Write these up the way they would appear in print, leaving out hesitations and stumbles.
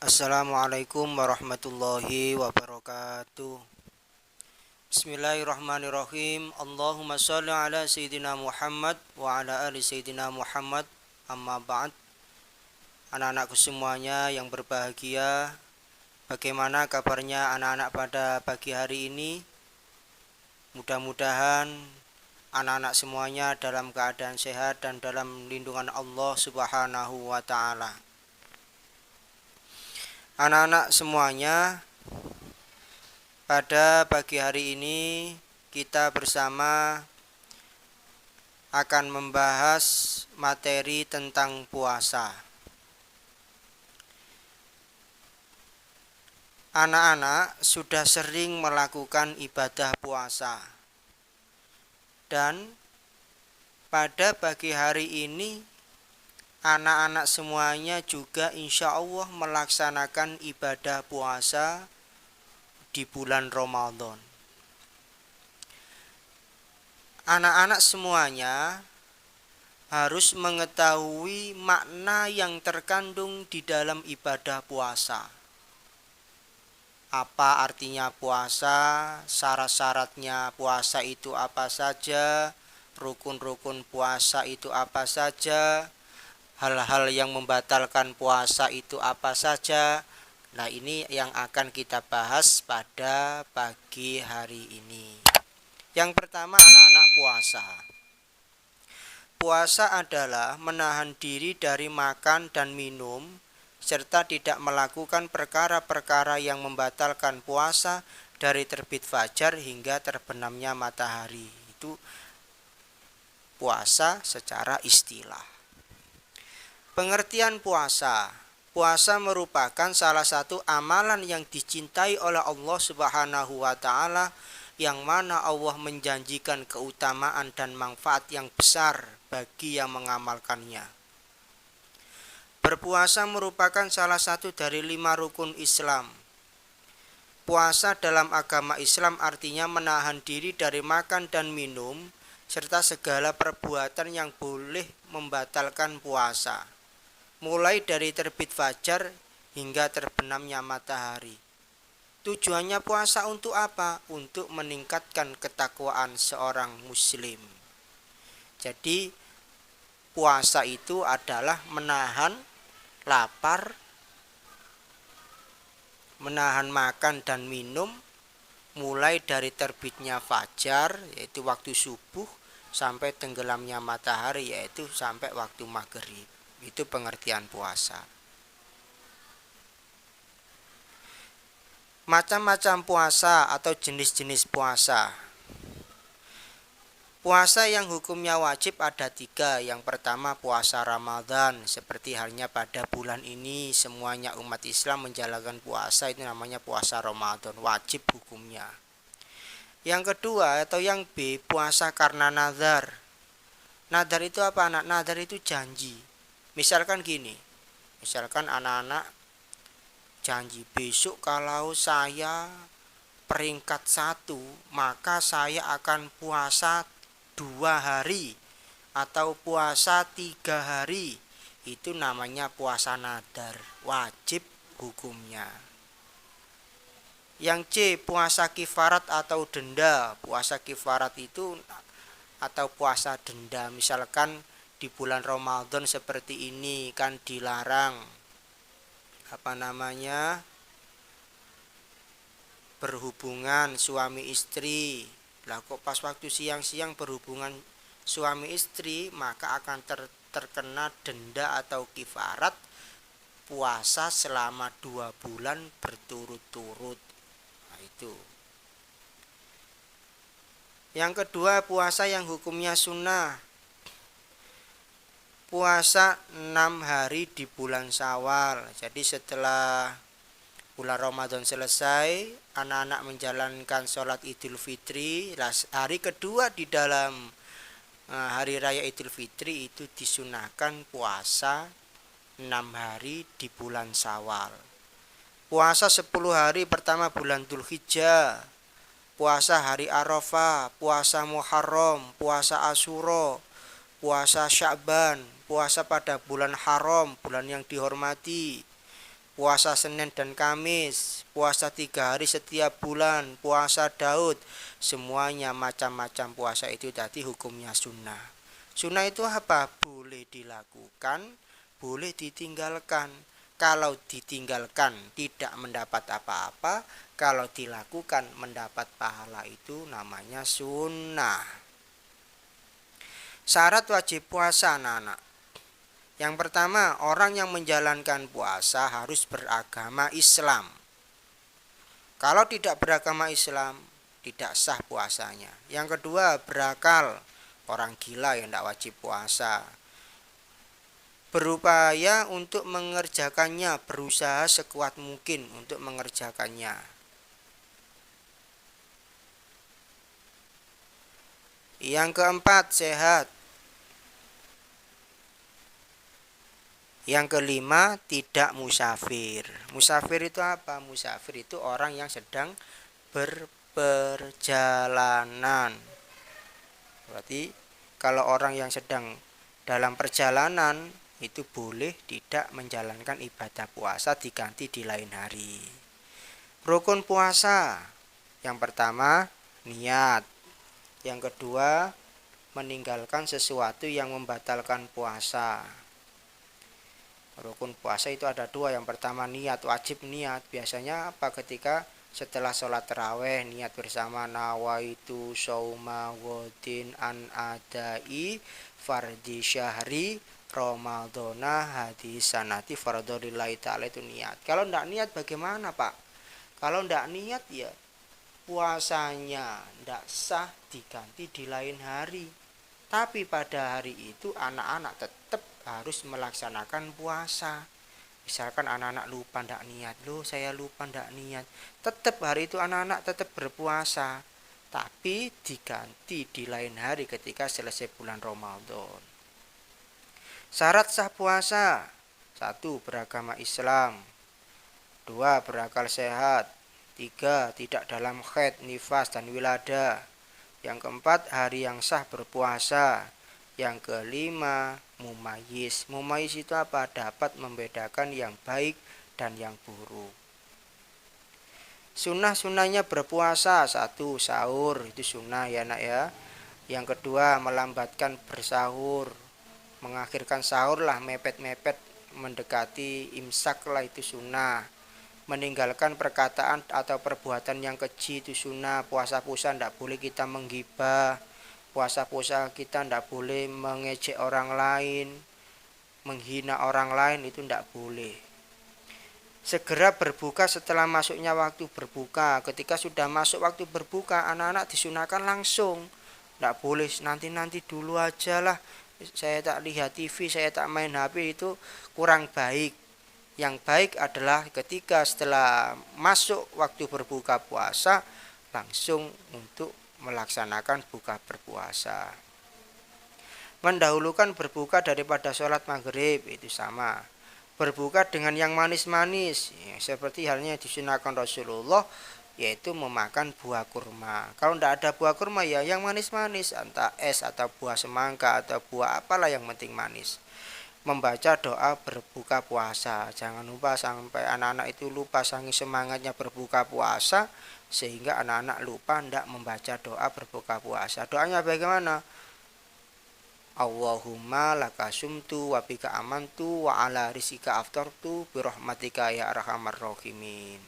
Assalamualaikum warahmatullahi wabarakatuh. Bismillahirrahmanirrahim. Allahumma sholli ala Sayyidina Muhammad wa ala ali Sayyidina Muhammad. Amma ba'd. Anak-anakku semuanya yang berbahagia, bagaimana kabarnya anak-anak pada pagi hari ini? Mudah-mudahan anak-anak semuanya dalam keadaan sehat dan dalam lindungan Allah Subhanahu wa ta'ala. Anak-anak semuanya, pada pagi hari ini kita bersama akan membahas materi tentang puasa. Anak-anak sudah sering melakukan ibadah puasa, dan pada pagi hari ini anak-anak semuanya juga insya Allah melaksanakan ibadah puasa di bulan Ramadan. Anak-anak semuanya harus mengetahui makna yang terkandung di dalam ibadah puasa. Apa artinya puasa, syarat-syaratnya puasa itu apa saja, rukun-rukun puasa itu apa saja, hal-hal yang membatalkan puasa itu apa saja. Nah, ini yang akan kita bahas pada pagi hari ini. Yang pertama, anak-anak, puasa. Puasa adalah menahan diri dari makan dan minum serta tidak melakukan perkara-perkara yang membatalkan puasa dari terbit fajar hingga terbenamnya matahari. Itu puasa secara istilah. Pengertian puasa. Puasa merupakan salah satu amalan yang dicintai oleh Allah Subhanahu wa ta'ala, yang mana Allah menjanjikan keutamaan dan manfaat yang besar bagi yang mengamalkannya. Berpuasa merupakan salah satu dari 5 rukun Islam. Puasa dalam agama Islam artinya menahan diri dari makan dan minum serta segala perbuatan yang boleh membatalkan puasa, mulai dari terbit fajar hingga terbenamnya matahari. Tujuannya puasa untuk apa? Untuk meningkatkan ketakwaan seorang muslim. Jadi puasa itu adalah menahan lapar, menahan makan dan minum, mulai dari terbitnya fajar, yaitu waktu subuh, sampai tenggelamnya matahari, yaitu sampai waktu maghrib. Itu pengertian puasa. Macam-macam puasa atau jenis-jenis puasa. Puasa yang hukumnya wajib ada 3. Yang pertama, puasa Ramadan. Seperti halnya pada bulan ini semuanya umat Islam menjalankan puasa, itu namanya puasa Ramadan, wajib hukumnya. Yang kedua atau yang B, puasa karena nazar. Nazar itu apa, anak? Nazar itu janji. Misalkan gini, misalkan anak-anak janji, besok kalau saya peringkat 1, maka saya akan puasa 2 hari atau puasa 3 hari. Itu namanya puasa nadar, wajib hukumnya. Yang C, puasa kifarat atau denda. Puasa kifarat itu atau puasa denda, misalkan di bulan Ramadan seperti ini kan dilarang berhubungan suami istri. Lah kok pas waktu siang-siang berhubungan suami istri, maka akan terkena denda atau kifarat puasa selama 2 bulan berturut-turut. Nah, itu. Yang kedua, puasa yang hukumnya sunnah. Puasa 6 hari di bulan Syawal. Jadi setelah bulan Ramadan selesai, anak-anak menjalankan sholat Idul Fitri. Hari kedua di dalam hari raya Idul Fitri itu disunahkan puasa 6 hari di bulan Syawal. Puasa 10 hari pertama bulan Dzulhijjah, puasa hari Arafah, puasa Muharram, puasa Asyura, puasa Sya'ban, puasa pada bulan haram, bulan yang dihormati, puasa Senin dan Kamis, puasa 3 hari setiap bulan, puasa Daud, semuanya macam-macam puasa itu tadi hukumnya sunnah. Sunnah itu apa? Boleh dilakukan, boleh ditinggalkan. Kalau ditinggalkan tidak mendapat apa-apa, kalau dilakukan mendapat pahala, itu namanya sunnah. Syarat wajib puasa anak-anak. Yang pertama, orang yang menjalankan puasa harus beragama Islam. Kalau tidak beragama Islam, tidak sah puasanya. Yang kedua, berakal. Orang gila yang tidak wajib puasa. Berupaya untuk mengerjakannya, berusaha sekuat mungkin untuk mengerjakannya. Yang keempat, sehat. Yang kelima, tidak musafir. Musafir itu apa? Musafir itu orang yang sedang berperjalanan. Berarti kalau orang yang sedang dalam perjalanan itu boleh tidak menjalankan ibadah puasa, diganti di lain hari. Rukun puasa. Yang pertama, niat. Yang kedua, meninggalkan sesuatu yang membatalkan puasa. Rukun puasa itu ada 2. Yang pertama niat, wajib niat. Biasanya apa? Ketika setelah sholat taraweh niat bersama, nawaitu shauma wadin an adai fardi syahri ramadhana hadis sanati fardholillahi ta'ala, itu niat. Kalau tidak niat bagaimana Pak? Kalau tidak niat ya puasanya tidak sah, diganti di lain hari. Tapi pada hari itu anak-anak tetap harus melaksanakan puasa. Misalkan anak-anak lupa ndak niat, loh saya lupa ndak niat, tetap hari itu anak-anak tetap berpuasa, tapi diganti di lain hari ketika selesai bulan Ramadan. Syarat sah puasa: 1. Beragama Islam. 2. Berakal sehat. 3. Tidak dalam haid, nifas, dan wilada. Yang keempat, hari yang sah berpuasa. Yang kelima, mumayyiz. Mumayyiz itu apa? Dapat membedakan yang baik dan yang buruk. Sunnah-sunnahnya berpuasa: 1. Sahur, itu sunnah ya nak ya. Yang kedua, melambatkan bersahur, mengakhirkan sahur lah, mepet-mepet mendekati imsak lah, itu sunnah. Meninggalkan perkataan atau perbuatan yang keji, itu sunnah. Puasa-puasa tidak boleh kita menggibah, puasa-puasa kita tidak boleh mengejek orang lain, menghina orang lain, itu tidak boleh. Segera berbuka setelah masuknya waktu berbuka. Ketika sudah masuk waktu berbuka, anak-anak disunahkan langsung. Tidak boleh nanti-nanti dulu aja lah, saya tak lihat TV, saya tak main HP, itu kurang baik. Yang baik adalah ketika setelah masuk waktu berbuka puasa, langsung untuk melaksanakan buka berpuasa. Mendahulukan berbuka daripada sholat maghrib, itu sama. Berbuka dengan yang manis-manis, ya, seperti halnya disunahkan Rasulullah, yaitu memakan buah kurma. Kalau tidak ada buah kurma ya yang manis-manis, entah es atau buah semangka atau buah apalah, yang penting manis. Membaca doa berbuka puasa. Jangan lupa, sampai anak-anak itu lupa saking semangatnya berbuka puasa, sehingga anak-anak lupa tidak membaca doa berbuka puasa. Doanya bagaimana? Allahumma laka sumtu wa bika amantu wa ala rizika aftartu birahmatika ya arhamar rahimin.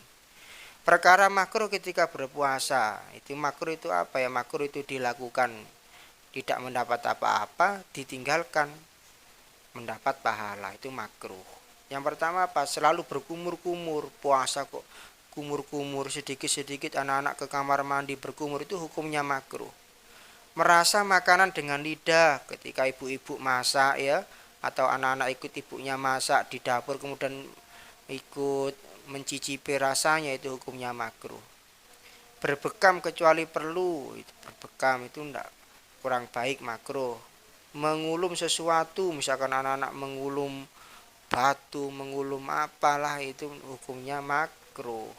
Perkara makruh ketika berpuasa. Itu makruh itu apa ya? Makruh itu dilakukan tidak mendapat apa-apa, ditinggalkan mendapat pahala, itu makruh. Yang pertama apa? Selalu berkumur-kumur. Puasa kok kumur-kumur, sedikit-sedikit anak-anak ke kamar mandi berkumur, itu hukumnya makruh. Merasa makanan dengan lidah ketika ibu-ibu masak ya, atau anak-anak ikut ibunya masak di dapur kemudian ikut mencicipi rasanya, itu hukumnya makruh. Berbekam kecuali perlu, itu berbekam itu enggak, kurang baik, makruh. Mengulum sesuatu, misalkan anak-anak mengulum batu, mengulum apalah, itu hukumnya makruh.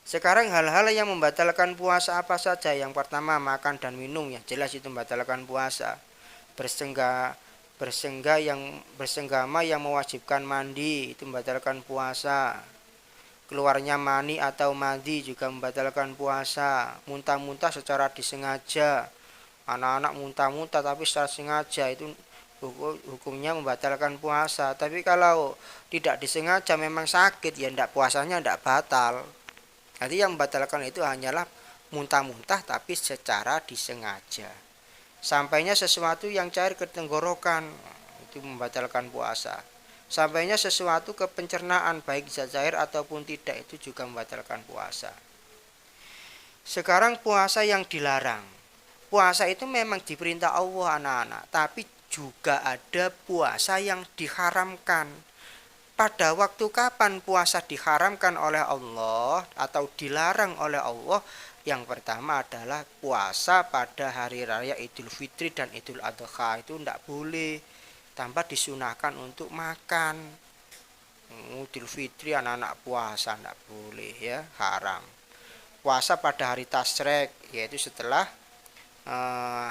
Sekarang hal-hal yang membatalkan puasa apa saja? Yang pertama, makan dan minum, ya jelas itu membatalkan puasa. bersenggama yang mewajibkan mandi itu membatalkan puasa. Keluarnya mani atau madi juga membatalkan puasa. Muntah-muntah secara disengaja, anak-anak muntah-muntah tapi secara sengaja, itu hukumnya membatalkan puasa. Tapi kalau tidak disengaja memang sakit, ya ndak, puasanya ndak batal. Jadi yang membatalkan itu hanyalah muntah-muntah tapi secara disengaja. Sampainya sesuatu yang cair ke tenggorokan itu membatalkan puasa. Sampainya sesuatu ke pencernaan baik zat cair ataupun tidak itu juga membatalkan puasa. Sekarang puasa yang dilarang. Puasa itu memang diperintah Allah anak-anak, tapi juga ada puasa yang diharamkan. Pada waktu kapan puasa diharamkan oleh Allah atau dilarang oleh Allah? Yang pertama adalah puasa pada hari raya Idul Fitri dan Idul Adha, itu tidak boleh. Tanpa disunahkan untuk makan. Idul Fitri anak-anak puasa tidak boleh, ya, haram. Puasa pada hari Tasyrik, yaitu setelah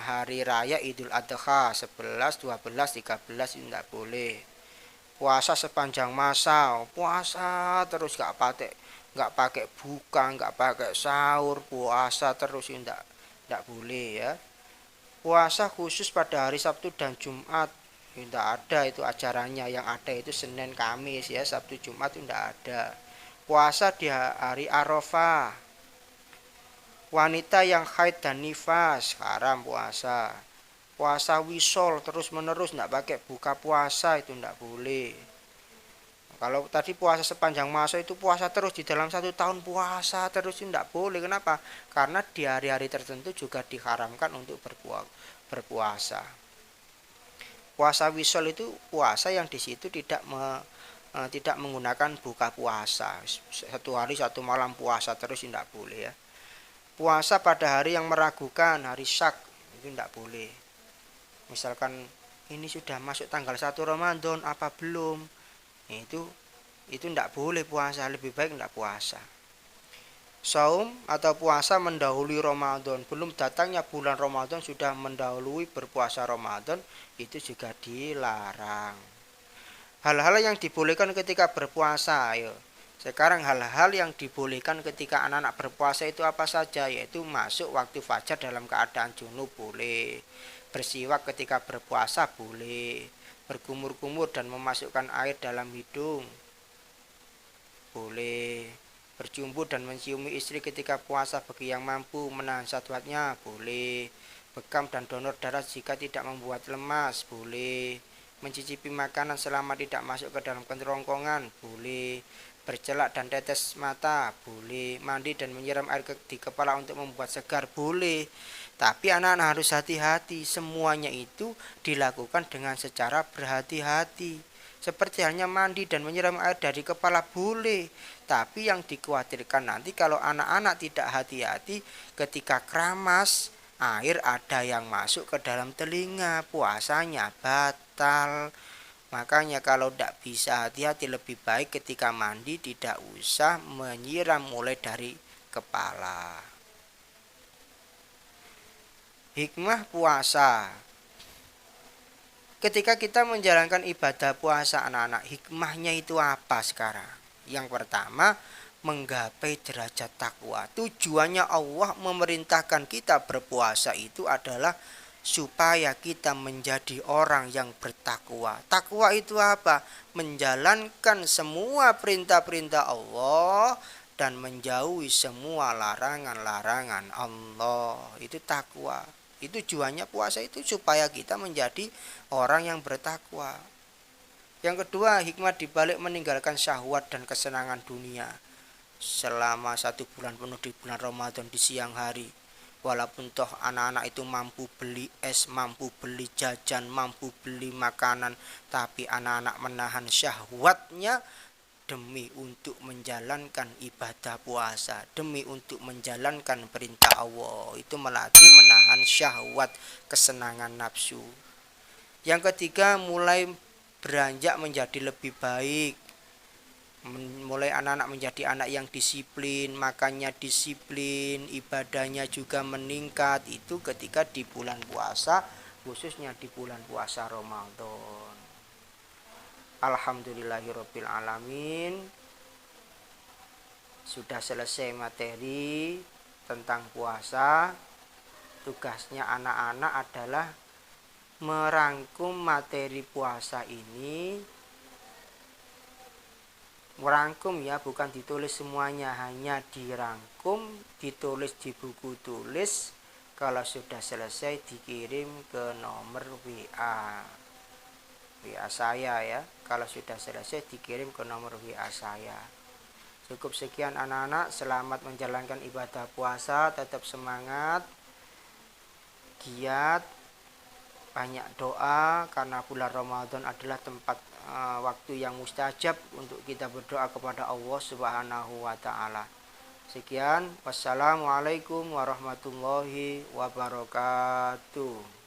hari raya Idul Adha 11, 12, 13 itu tidak boleh. Puasa sepanjang masa, puasa terus nggak pakai buka, nggak pakai sahur, puasa terus, tidak boleh, ya. Puasa khusus pada hari Sabtu dan Jumat tidak ada itu ajarannya. Yang ada itu Senin Kamis, ya, Sabtu Jumat itu tidak ada. Puasa di hari Arafah. Wanita yang haid dan nifas haram puasa. Puasa wisol terus menerus tidak pakai buka puasa itu tidak boleh. Kalau tadi puasa sepanjang masa itu puasa terus di dalam 1 tahun, puasa terus itu tidak boleh. Kenapa? Karena di hari-hari tertentu juga diharamkan untuk berpuasa. Puasa wisol itu puasa yang di situ tidak menggunakan buka puasa. 1 hari 1 malam puasa terus tidak boleh, ya. Puasa pada hari yang meragukan, hari syak, itu tidak boleh. Misalkan ini sudah masuk tanggal 1 Ramadan apa belum? Itu tidak boleh puasa, lebih baik tidak puasa. Saum atau puasa mendahului Ramadan, belum datangnya bulan Ramadan sudah mendahului berpuasa Ramadan, itu juga dilarang. Hal-hal yang dibolehkan ketika berpuasa, ayo. Sekarang hal-hal yang dibolehkan ketika anak-anak berpuasa itu apa saja? Yaitu masuk waktu fajar dalam keadaan junub boleh, bersiwak ketika berpuasa boleh, berkumur-kumur dan memasukkan air dalam hidung boleh, berjumbu dan menciumi istri ketika puasa bagi yang mampu menahan syahwatnya boleh, bekam dan donor darah jika tidak membuat lemas boleh, mencicipi makanan selama tidak masuk ke dalam kerongkongan boleh, bercelak dan tetes mata boleh, mandi dan menyiram air di kepala untuk membuat segar boleh. Tapi anak-anak harus hati-hati, semuanya itu dilakukan dengan secara berhati-hati. Seperti halnya mandi dan menyiram air dari kepala boleh, tapi yang dikhawatirkan nanti kalau anak-anak tidak hati-hati, ketika keramas air ada yang masuk ke dalam telinga, puasanya batal. Makanya kalau tidak bisa hati-hati, lebih baik ketika mandi tidak usah menyiram mulai dari kepala. Hikmah puasa. Ketika kita menjalankan ibadah puasa anak-anak, hikmahnya itu apa sekarang? Yang pertama, menggapai derajat takwa. Tujuannya Allah memerintahkan kita berpuasa itu adalah supaya kita menjadi orang yang bertakwa. Takwa itu apa? Menjalankan semua perintah-perintah Allah dan menjauhi semua larangan-larangan Allah. Itu takwa. Itu tujuannya puasa itu supaya kita menjadi orang yang bertakwa. Yang kedua, hikmah dibalik meninggalkan syahwat dan kesenangan dunia selama 1 bulan penuh di bulan Ramadan di siang hari. Walaupun toh anak-anak itu mampu beli es, mampu beli jajan, mampu beli makanan, tapi anak-anak menahan syahwatnya demi untuk menjalankan ibadah puasa, demi untuk menjalankan perintah Allah. Itu melatih menahan syahwat, kesenangan nafsu. Yang ketiga, mulai beranjak menjadi lebih baik. Mulai anak-anak menjadi anak yang disiplin, makannya disiplin, ibadahnya juga meningkat. Itu ketika di bulan puasa khususnya di bulan puasa Ramadan. Alhamdulillahirabbil alamin. Sudah selesai materi tentang puasa. Tugasnya anak-anak adalah merangkum materi puasa ini. Merangkum ya, bukan ditulis semuanya, hanya dirangkum, ditulis di buku tulis. Kalau sudah selesai dikirim ke nomor WA saya ya. Kalau sudah selesai dikirim ke nomor WA saya. Cukup sekian anak-anak, selamat menjalankan ibadah puasa, tetap semangat, giat, banyak doa, karena bulan Ramadan adalah tempat waktu yang mustajab untuk kita berdoa kepada Allah Subhanahu wa taala. Sekian, wassalamualaikum warahmatullahi wabarakatuh.